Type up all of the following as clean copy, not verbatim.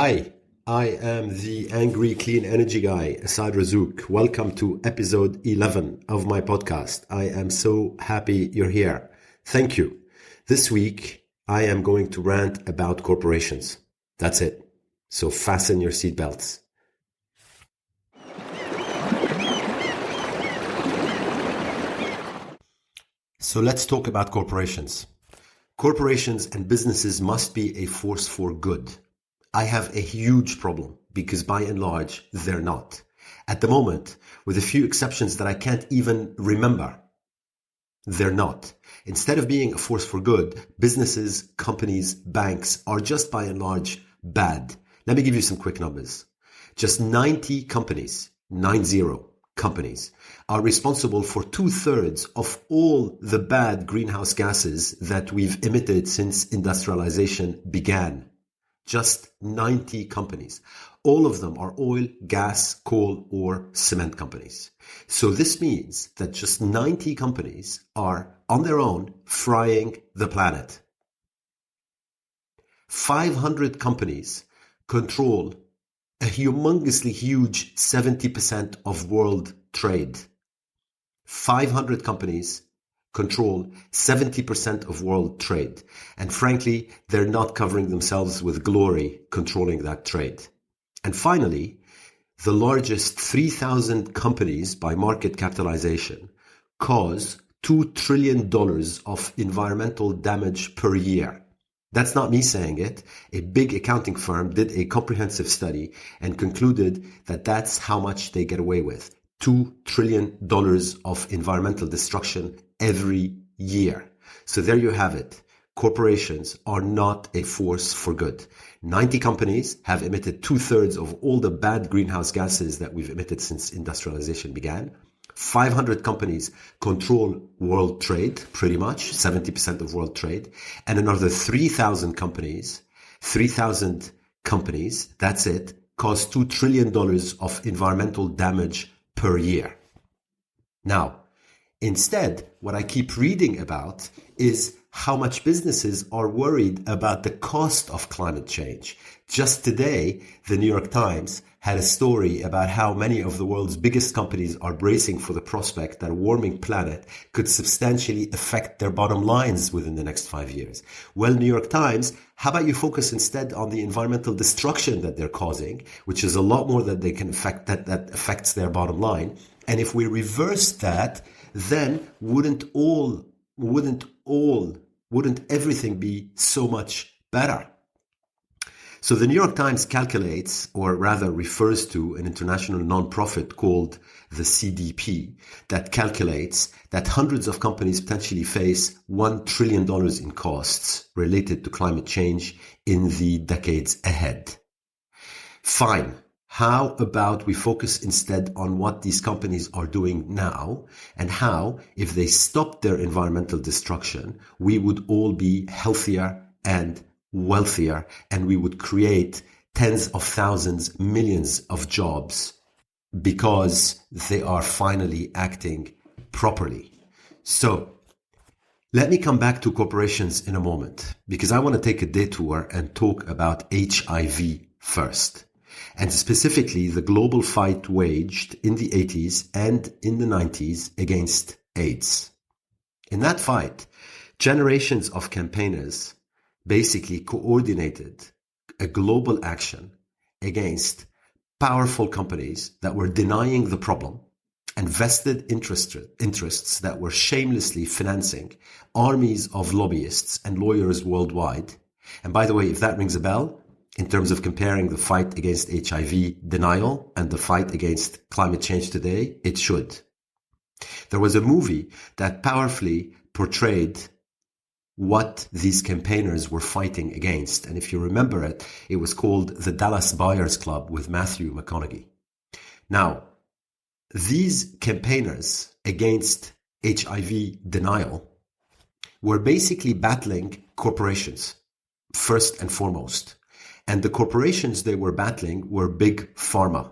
Hi, I am the angry clean energy guy, Asad Razouk. Welcome to episode 11 of my podcast. I am so happy you're here. Thank you. This week, I am going to rant about corporations. That's it. So fasten your seatbelts. So let's talk about corporations. Corporations and businesses must be a force for good. I have a huge problem because by and large, they're not. At the moment, with a few exceptions that I can't even remember, they're not. Instead of being a force for good, businesses, companies, banks are just by and large bad. Let me give you some quick numbers. Just 90 companies, 90 companies, are responsible for 2/3 of all the bad greenhouse gases that we've emitted since industrialization began. Just 90 companies. All of them are oil, gas, coal, or cement companies. So this means that just 90 companies are on their own frying the planet. 500 companies control a humongously huge 70% of world trade. 500 companies control 70% of world trade. And frankly, they're not covering themselves with glory controlling that trade. And finally, the largest 3,000 companies by market capitalization cause $2 trillion of environmental damage per year. That's not me saying it. A big accounting firm did a comprehensive study and concluded that that's how much they get away with. $2 trillion of environmental destruction every year. So there you have it. Corporations are not a force for good. 90 companies have emitted 2/3 of all the bad greenhouse gases that we've emitted since industrialization began. 500 companies control world trade, pretty much 70% of world trade. And another 3,000 companies, that's it, cause $2 trillion of environmental damage per year. Now, instead, what I keep reading about is how much businesses are worried about the cost of climate change. Just today, the New York Times had a story about how many of the world's biggest companies are bracing for the prospect that a warming planet could substantially affect their bottom lines within the next 5 years. Well, New York Times, how about you focus instead on the environmental destruction that they're causing, which is a lot more that they can affect, that affects their bottom line. And if we reverse that, then wouldn't everything be so much better? So the New York Times calculates, or rather refers to, an international nonprofit called the CDP that calculates that hundreds of companies potentially face $1 trillion in costs related to climate change in the decades ahead. Fine. How about we focus instead on what these companies are doing now and how, if they stopped their environmental destruction, we would all be healthier and wealthier, and we would create tens of thousands, millions of jobs because they are finally acting properly. So let me come back to corporations in a moment because I want to take a detour and talk about HIV first. And specifically the global fight waged in the 80s and in the 90s against AIDS. In that fight, generations of campaigners basically coordinated a global action against powerful companies that were denying the problem and vested interests that were shamelessly financing armies of lobbyists and lawyers worldwide. And by the way, if that rings a bell, in terms of comparing the fight against HIV denial and the fight against climate change today, it should. There was a movie that powerfully portrayed what these campaigners were fighting against. And if you remember it, it was called The Dallas Buyers Club with Matthew McConaughey. Now, these campaigners against HIV denial were basically battling corporations, first and foremost. And the corporations they were battling were Big Pharma,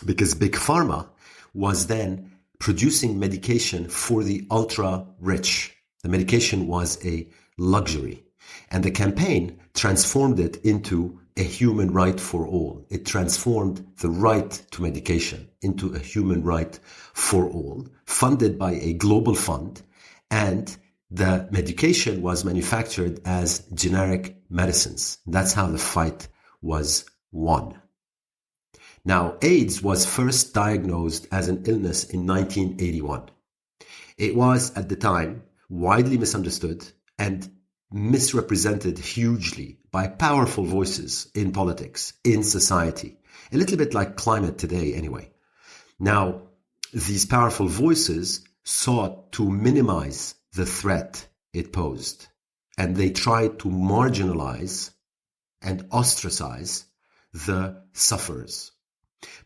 because Big Pharma was then producing medication for the ultra rich. The medication was a luxury, and the campaign transformed it into a human right for all. It transformed the right to medication into a human right for all, funded by a global fund, and the medication was manufactured as generic medicines. That's how the fight was won. Now, AIDS was first diagnosed as an illness in 1981. It was, at the time, widely misunderstood and misrepresented hugely by powerful voices in politics, in society. A little bit like climate today, anyway. Now, these powerful voices sought to minimize the threat it posed, and they tried to marginalize and ostracize the sufferers.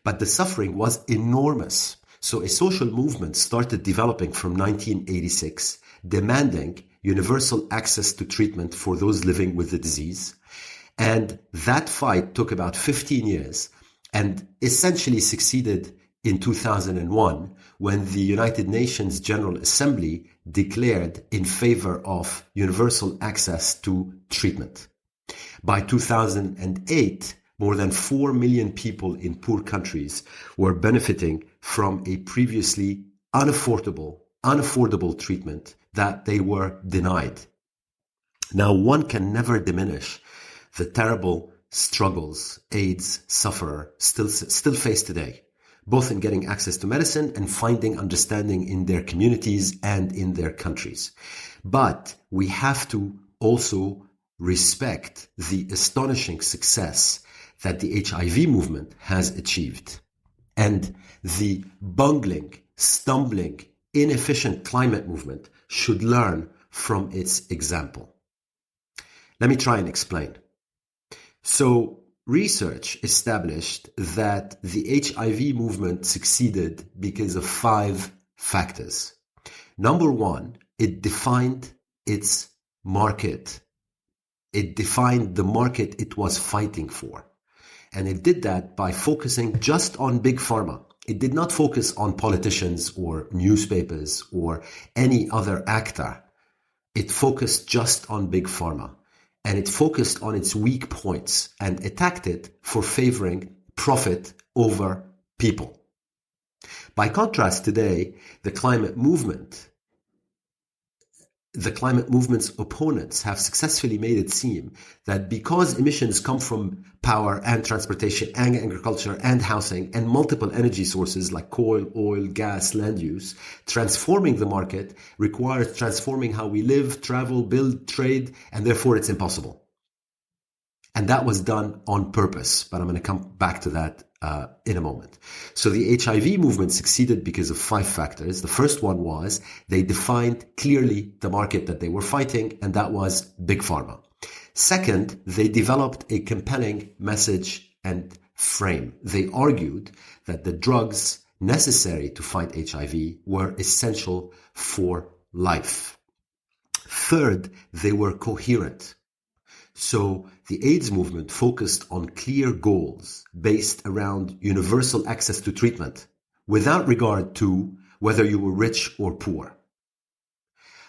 But the suffering was enormous. So a social movement started developing from 1986, demanding universal access to treatment for those living with the disease. And that fight took about 15 years and essentially succeeded in 2001 when the United Nations General Assembly declared in favor of universal access to treatment. By 2008, more than 4 million people in poor countries were benefiting from a previously unaffordable treatment that they were denied. Now, one can never diminish the terrible struggles AIDS sufferers still face today, both in getting access to medicine and finding understanding in their communities and in their countries. But we have to also respect the astonishing success that the HIV movement has achieved, and the bungling, stumbling, inefficient climate movement should learn from its example. Let me try and explain. So, research established that the HIV movement succeeded because of 5 factors. Number 1, it defined its market. It defined the market it was fighting for. And it did that by focusing just on Big Pharma. It did not focus on politicians or newspapers or any other actor. It focused just on Big Pharma. And it focused on its weak points and attacked it for favoring profit over people. By contrast, today, the climate movement's opponents have successfully made it seem that because emissions come from power and transportation and agriculture and housing and multiple energy sources like coal, oil, gas, land use, transforming the market requires transforming how we live, travel, build, trade, and therefore it's impossible. And that was done on purpose, but I'm going to come back to that in a moment. So the HIV movement succeeded because of 5 factors. The first one was they defined clearly the market that they were fighting, and that was Big Pharma. Second, they developed a compelling message and frame. They argued that the drugs necessary to fight HIV were essential for life. Third, they were coherent. So the AIDS movement focused on clear goals based around universal access to treatment without regard to whether you were rich or poor.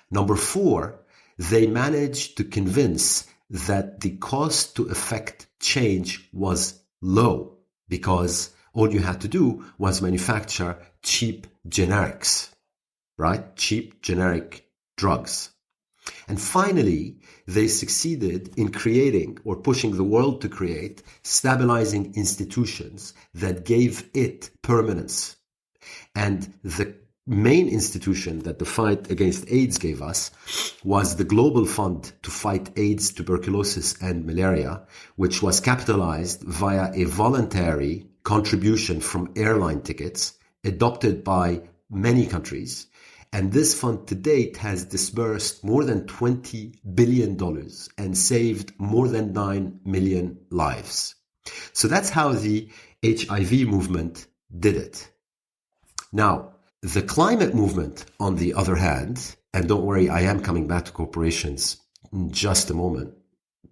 Number 4, they managed to convince that the cost to effect change was low because all you had to do was manufacture cheap generics, right? Cheap generic drugs. And finally, they succeeded in creating or pushing the world to create stabilizing institutions that gave it permanence. And the main institution that the fight against AIDS gave us was the Global Fund to Fight AIDS, Tuberculosis, and Malaria, which was capitalized via a voluntary contribution from airline tickets adopted by many countries. And this fund to date has disbursed more than $20 billion and saved more than 9 million lives. So that's how the HIV movement did it. Now, the climate movement, on the other hand, and don't worry, I am coming back to corporations in just a moment,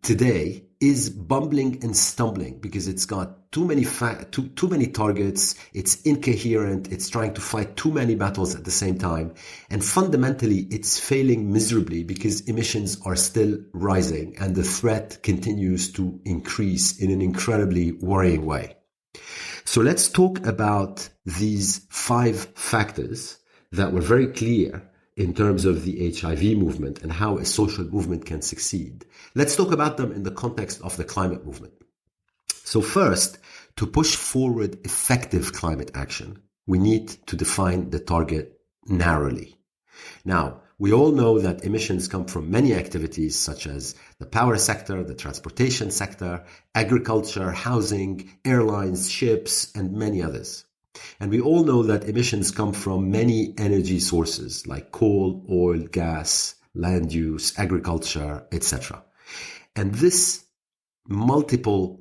today is bumbling and stumbling because it's got too many targets, it's incoherent, it's trying to fight too many battles at the same time, and fundamentally it's failing miserably because emissions are still rising and the threat continues to increase in an incredibly worrying way. So let's talk about these 5 factors that were very clear in terms of the HIV movement and how a social movement can succeed. Let's talk about them in the context of the climate movement. So first, to push forward effective climate action, we need to define the target narrowly. Now, we all know that emissions come from many activities such as the power sector, the transportation sector, agriculture, housing, airlines, ships, and many others. And we all know that emissions come from many energy sources like coal, oil, gas, land use, agriculture, etc. And these multiple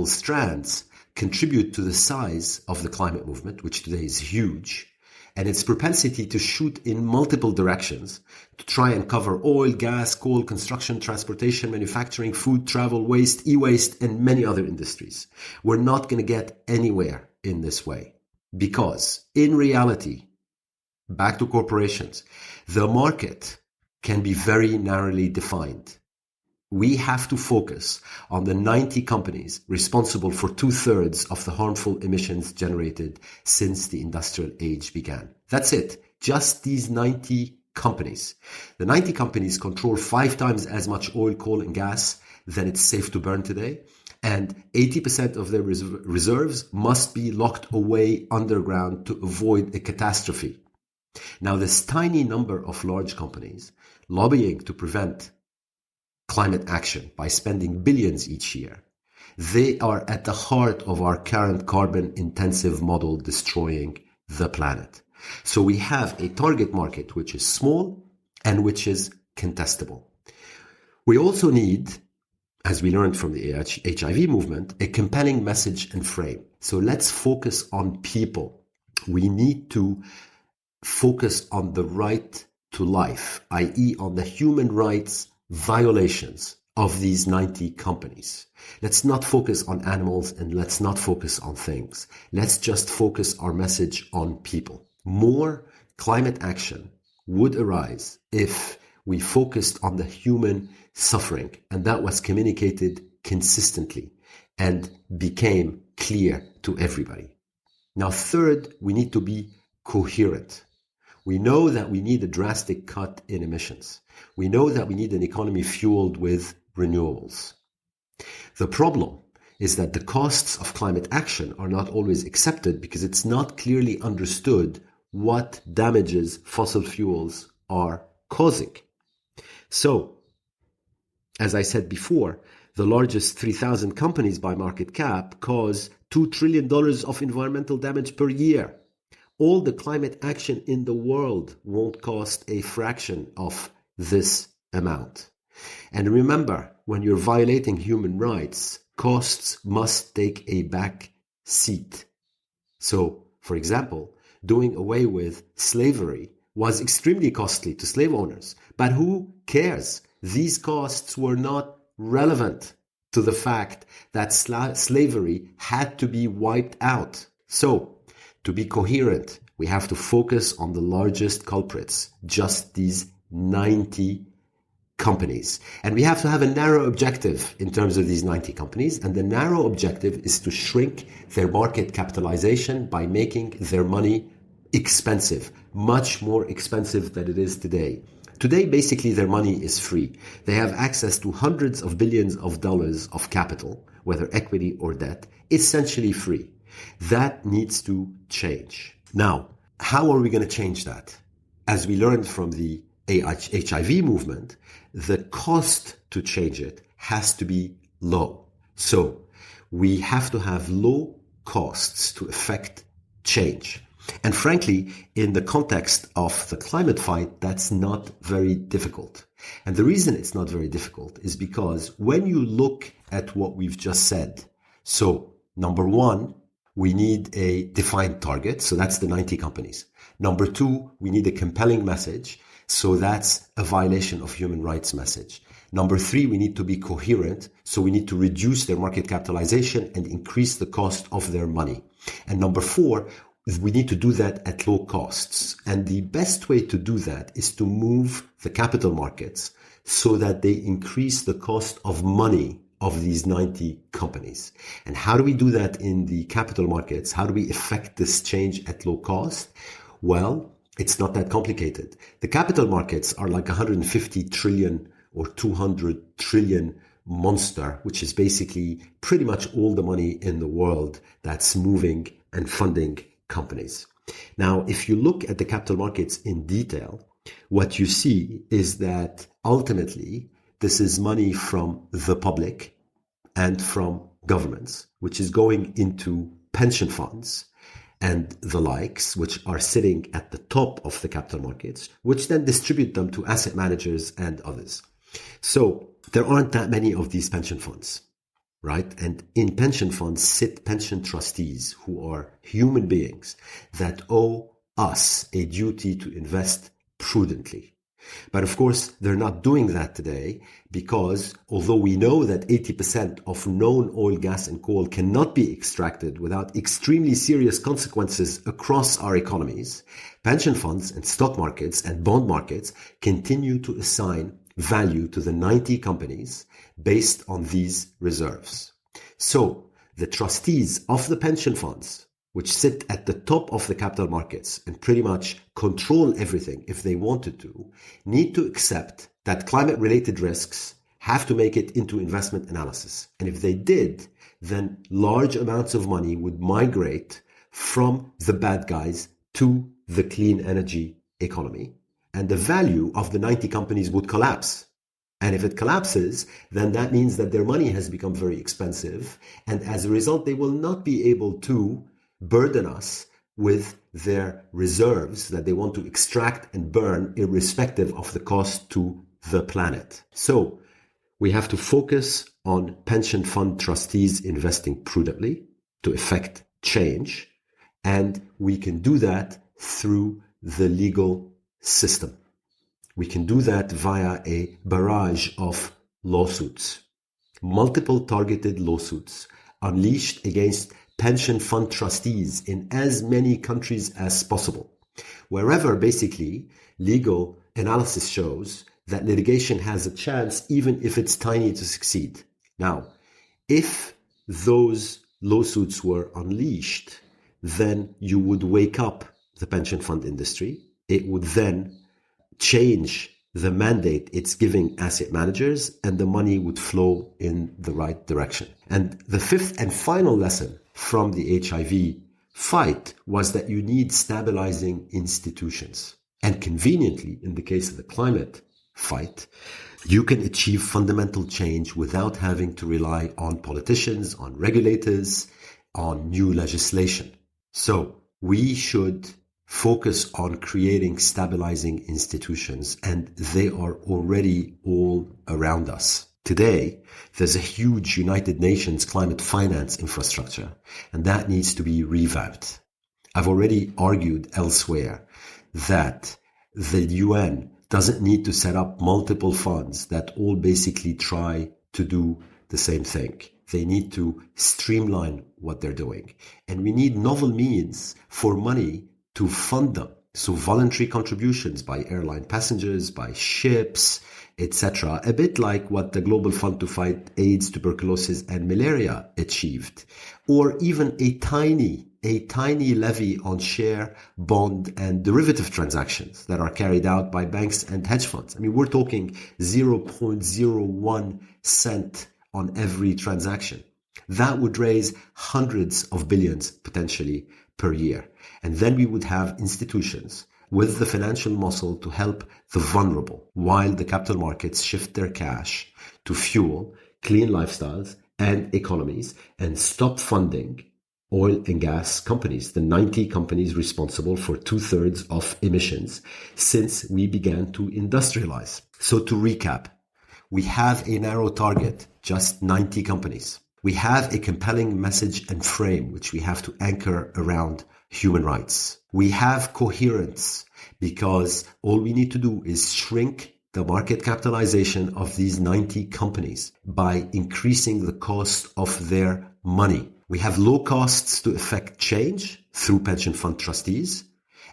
strands contribute to the size of the climate movement, which today is huge, and its propensity to shoot in multiple directions to try and cover oil, gas, coal, construction, transportation, manufacturing, food, travel, waste, e-waste, and many other industries. We're not going to get anywhere in this way because in reality, back to corporations, the market can be very narrowly defined. We have to focus on the 90 companies responsible for 2/3 of the harmful emissions generated since the industrial age began. That's it. Just these 90 companies. The 90 companies control 5 times as much oil, coal, and gas than it's safe to burn today. And 80% of their reserves must be locked away underground to avoid a catastrophe. Now, this tiny number of large companies lobbying to prevent climate action by spending billions each year, they are at the heart of our current carbon-intensive model destroying the planet. So we have a target market which is small and which is contestable. We also need, as we learned from the HIV movement, a compelling message and frame. So let's focus on people. We need to focus on the right to life, i.e. on the human rights violations of these 90 companies. Let's not focus on animals and let's not focus on things. Let's just focus our message on people. More climate action would arise if we focused on the human suffering, and that was communicated consistently and became clear to everybody. Now, third, we need to be coherent. We know that we need a drastic cut in emissions. We know that we need an economy fueled with renewables. The problem is that the costs of climate action are not always accepted because it's not clearly understood what damages fossil fuels are causing. So, as I said before, the largest 3,000 companies by market cap cause $2 trillion of environmental damage per year. All the climate action in the world won't cost a fraction of this amount. And remember, when you're violating human rights, costs must take a back seat. So, for example, doing away with slavery was extremely costly to slave owners. But who cares? These costs were not relevant to the fact that slavery had to be wiped out. So, to be coherent, we have to focus on the largest culprits, just these 90 companies. And we have to have a narrow objective in terms of these 90 companies. And the narrow objective is to shrink their market capitalization by making their money expensive, much more expensive than it is today. Today, basically, their money is free. They have access to hundreds of billions of dollars of capital, whether equity or debt, essentially free. That needs to change. Now, how are we going to change that? As we learned from the HIV movement, the cost to change it has to be low. So we have to have low costs to effect change. And frankly, in the context of the climate fight, that's not very difficult. And the reason it's not very difficult is because when you look at what we've just said, so number one, we need a defined target. So that's the 90 companies. Number two, we need a compelling message. So that's a violation of human rights message. Number three, we need to be coherent. So we need to reduce their market capitalization and increase the cost of their money. And number four, we need to do that at low costs. And the best way to do that is to move the capital markets so that they increase the cost of money of these 90 companies. And how do we do that in the capital markets? How do we effect this change at low cost? Well, it's not that complicated. The capital markets are like 150 trillion or 200 trillion monster, which is basically pretty much all the money in the world that's moving and funding companies. Now, if you look at the capital markets in detail, what you see is that ultimately this is money from the public and from governments, which is going into pension funds and the likes, which are sitting at the top of the capital markets, which then distribute them to asset managers and others. So there aren't that many of these pension funds, right? And in pension funds sit pension trustees who are human beings that owe us a duty to invest prudently. But of course, they're not doing that today because although we know that 80% of known oil, gas, and coal cannot be extracted without extremely serious consequences across our economies, pension funds and stock markets and bond markets continue to assign value to the 90 companies based on these reserves. So the trustees of the pension funds, which sit at the top of the capital markets and pretty much control everything if they wanted to, need to accept that climate-related risks have to make it into investment analysis. And if they did, then large amounts of money would migrate from the bad guys to the clean energy economy. And the value of the 90 companies would collapse. And if it collapses, then that means that their money has become very expensive. And as a result, they will not be able to burden us with their reserves that they want to extract and burn irrespective of the cost to the planet. So we have to focus on pension fund trustees investing prudently to effect change. And we can do that through the legal system. We can do that via a barrage of lawsuits, multiple targeted lawsuits unleashed against pension fund trustees in as many countries as possible, wherever basically legal analysis shows that litigation has a chance, even if it's tiny, to succeed. Now, if those lawsuits were unleashed, then you would wake up the pension fund industry. It would then change the mandate it's giving asset managers, and the money would flow in the right direction. And the fifth and final lesson from the HIV fight was that you need stabilizing institutions. And conveniently, in the case of the climate fight, you can achieve fundamental change without having to rely on politicians, on regulators, on new legislation. So we should focus on creating stabilizing institutions, and they are already all around us. Today, there's a huge United Nations climate finance infrastructure, and that needs to be revamped. I've already argued elsewhere that the UN doesn't need to set up multiple funds that all basically try to do the same thing. They need to streamline what they're doing. And we need novel means for money to fund them. So voluntary contributions by airline passengers, by ships, etc. A bit like what the Global Fund to Fight AIDS, Tuberculosis, and Malaria achieved. Or even a tiny levy on share, bond, and derivative transactions that are carried out by banks and hedge funds. I mean, we're talking 0.01 cent on every transaction. That would raise hundreds of billions potentially per year. And then we would have institutions with the financial muscle to help the vulnerable while the capital markets shift their cash to fuel clean lifestyles and economies and stop funding oil and gas companies, the 90 companies responsible for 2/3 of emissions since we began to industrialize. So to recap, we have a narrow target, just 90 companies. We have a compelling message and frame, which we have to anchor around human rights. We have coherence because all we need to do is shrink the market capitalization of these 90 companies by increasing the cost of their money. We have low costs to effect change through pension fund trustees,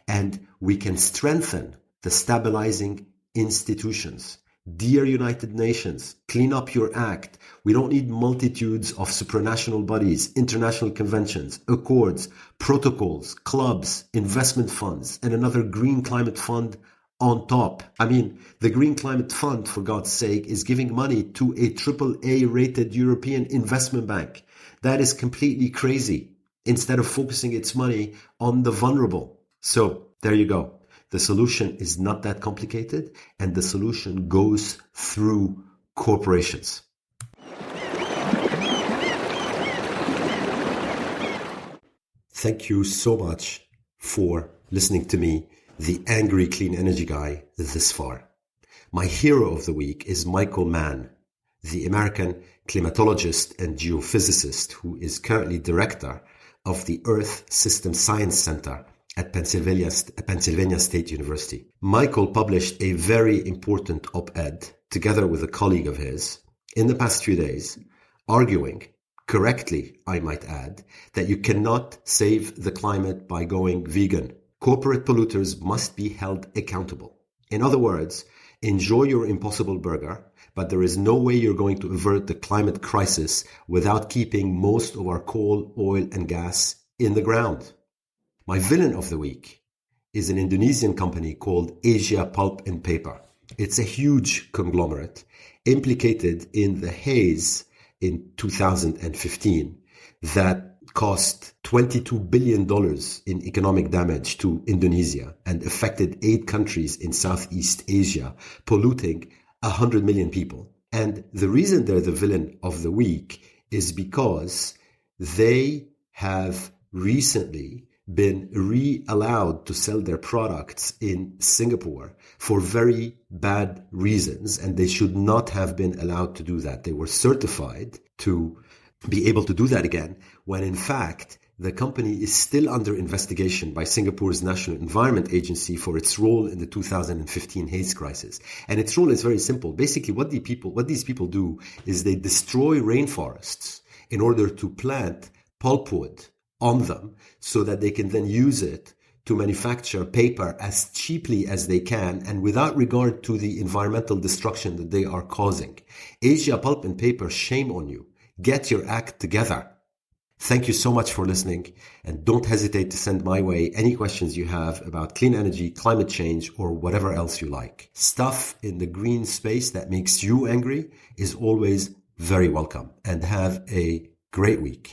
and we can strengthen the stabilizing institutions. Dear United Nations, clean up your act. We don't need multitudes of supranational bodies, international conventions, accords, protocols, clubs, investment funds, and another green climate fund on top. I mean, the Green Climate Fund, for God's sake, is giving money to a AAA rated European investment bank. That is completely crazy, instead of focusing its money on the vulnerable. So there you go. The solution is not that complicated, and the solution goes through corporations. Thank you so much for listening to me, the angry clean energy guy, this far. My hero of the week is Michael Mann, the American climatologist and geophysicist who is currently director of the Earth System Science Center at Pennsylvania State University. Michael published a very important op-ed together with a colleague of his in the past few days, arguing, correctly I might add, that you cannot save the climate by going vegan. Corporate polluters must be held accountable. In other words, enjoy your Impossible Burger, but there is no way you're going to avert the climate crisis without keeping most of our coal, oil, and gas in the ground. My villain of the week is an Indonesian company called Asia Pulp and Paper. It's a huge conglomerate implicated in the haze in 2015 that cost $22 billion in economic damage to Indonesia and affected 8 countries in Southeast Asia, polluting 100 million people. And the reason they're the villain of the week is because they have recently been re-allowed to sell their products in Singapore for very bad reasons, and they should not have been allowed to do that. They were certified to be able to do that again, when in fact the company is still under investigation by Singapore's National Environment Agency for its role in the 2015 haze crisis. And its role is very simple. Basically, what these people do is they destroy rainforests in order to plant pulpwood on them so that they can then use it to manufacture paper as cheaply as they can and without regard to the environmental destruction that they are causing. Asia Pulp and Paper, shame on you. Get your act together. Thank you so much for listening, and don't hesitate to send my way any questions you have about clean energy, climate change, or whatever else you like. Stuff in the green space that makes you angry is always very welcome, and have a great week.